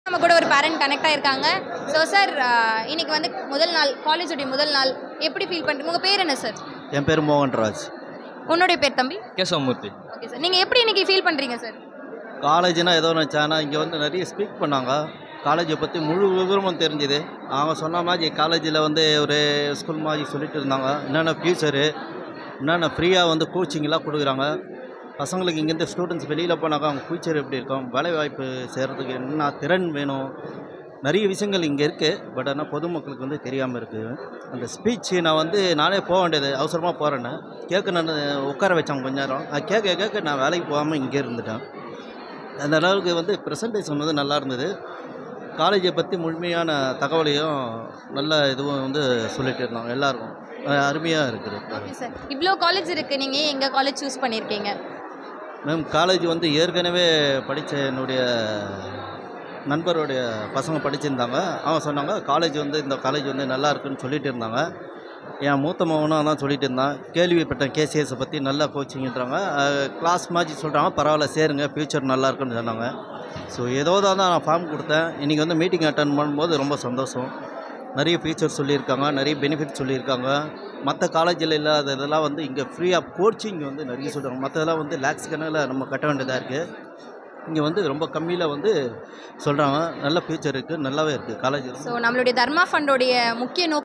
நம்ம கூட ஒரு பேரண்ட் கனெக்ட் ஆயிருக்காங்க. ஸோ சார், இன்னைக்கு வந்து முதல் நாள், காலேஜோடைய முதல் நாள் எப்படி ஃபீல் பண்ணுறீங்க? உங்கள் பேர் என்ன சார்? என் பேர் மோகன்ராஜ். உன்னுடைய பேர் தம்பி? கேசவமூர்த்தி. ஓகே சார், நீங்கள் எப்படி இன்னைக்கு ஃபீல் பண்ணுறீங்க சார்? காலேஜ்னால் ஏதோ நினச்சானா இங்கே வந்து நிறைய ஸ்பீக் பண்ணாங்க. காலேஜை பற்றி முழு விவரமும் தெரிஞ்சுது. அவங்க சொன்ன மாதிரி காலேஜில் வந்து ஒரு ஸ்கூல் மாதிரி சொல்லிட்டு இருந்தாங்க. என்னென்ன ஃப்யூச்சரு, என்னென்ன ஃப்ரீயாக வந்து கோச்சிங்லாம் கொடுக்குறாங்க. பசங்களுக்கு இங்கேருந்து ஸ்டூடெண்ட்ஸ் வெளியில் போனாக்கா அவங்க ஃப்யூச்சர் எப்படி இருக்கும், வேலைவாய்ப்பு செய்கிறதுக்கு என்ன திறன் வேணும், நிறைய விஷயங்கள் இங்கே இருக்குது. பட் ஆனால் பொதுமக்களுக்கு வந்து தெரியாமல் இருக்குது. அந்த ஸ்பீச்சு நான் வந்து நானே போக வேண்டியது அவசரமாக போகிறேன்னு கேட்க நான் உட்கார வச்சாங்க கொஞ்ச நேரம். அது கேட்க கேட்க நான் வேலைக்கு போகாமல் இங்கே இருந்துட்டேன். அந்த அளவுக்கு வந்து ப்ரெசன்டேஷன் வந்து நல்லா இருந்தது. காலேஜை பற்றி முழுமையான தகவலையும் நல்ல இதுவும் வந்து சொல்லிட்டு இருந்தாங்க. எல்லாருக்கும் அருமையாக இருக்குது. ஓகே சார், இவ்வளோ காலேஜ் இருக்குது, நீங்கள் ஏன் எங்கள் காலேஜ் சூஸ் பண்ணியிருக்கீங்க? மேம், காலேஜ் வந்து ஏற்கனவே படித்த என்னுடைய நண்பருடைய பசங்க படிச்சிருந்தாங்க. அவங்க சொன்னாங்க காலேஜ் வந்து இந்த காலேஜ் வந்து நல்லா இருக்குன்னு சொல்லிட்டு இருந்தாங்க. என் மூத்த மகனும் அதான் சொல்லிட்டு இருந்தான். கேள்விப்பட்ட கேசிஎஸை பற்றி நல்லா கோச்சிங்கிறாங்க, கிளாஸ் மாதிரி சொல்கிறாங்க, பரவாயில்ல சேருங்க, ஃப்யூச்சர் நல்லா இருக்குன்னு சொன்னாங்க. ஸோ ஏதோ தான் நான் ஃபார்ம் கொடுத்தேன். இன்றைக்கி வந்து மீட்டிங் அட்டன் பண்ணும்போது ரொம்ப சந்தோஷம். நிறைய ஃபீச்சர்ஸ் சொல்லியிருக்காங்க, நிறைய பெனிஃபிட் சொல்லியிருக்காங்க. மற்ற காலேஜில் இல்லாத இதெல்லாம் வந்து இங்கே ஃப்ரீயாக கோச்சிங் வந்து நிறைய சொல்கிறாங்க. மற்றதெல்லாம் வந்து லேக்ஸ் கணக்கில் நம்ம கட்ட வேண்டியதாக இருக்குது. இங்கே வந்து ரொம்ப கம்மியில் வந்து சொல்கிறாங்க. நல்ல ஃபியூச்சர் இருக்குது, நல்லாவே இருக்குது காலேஜ். ஸோ நம்மளுடைய தர்மா ஃபண்டோடைய முக்கிய நோக்கம்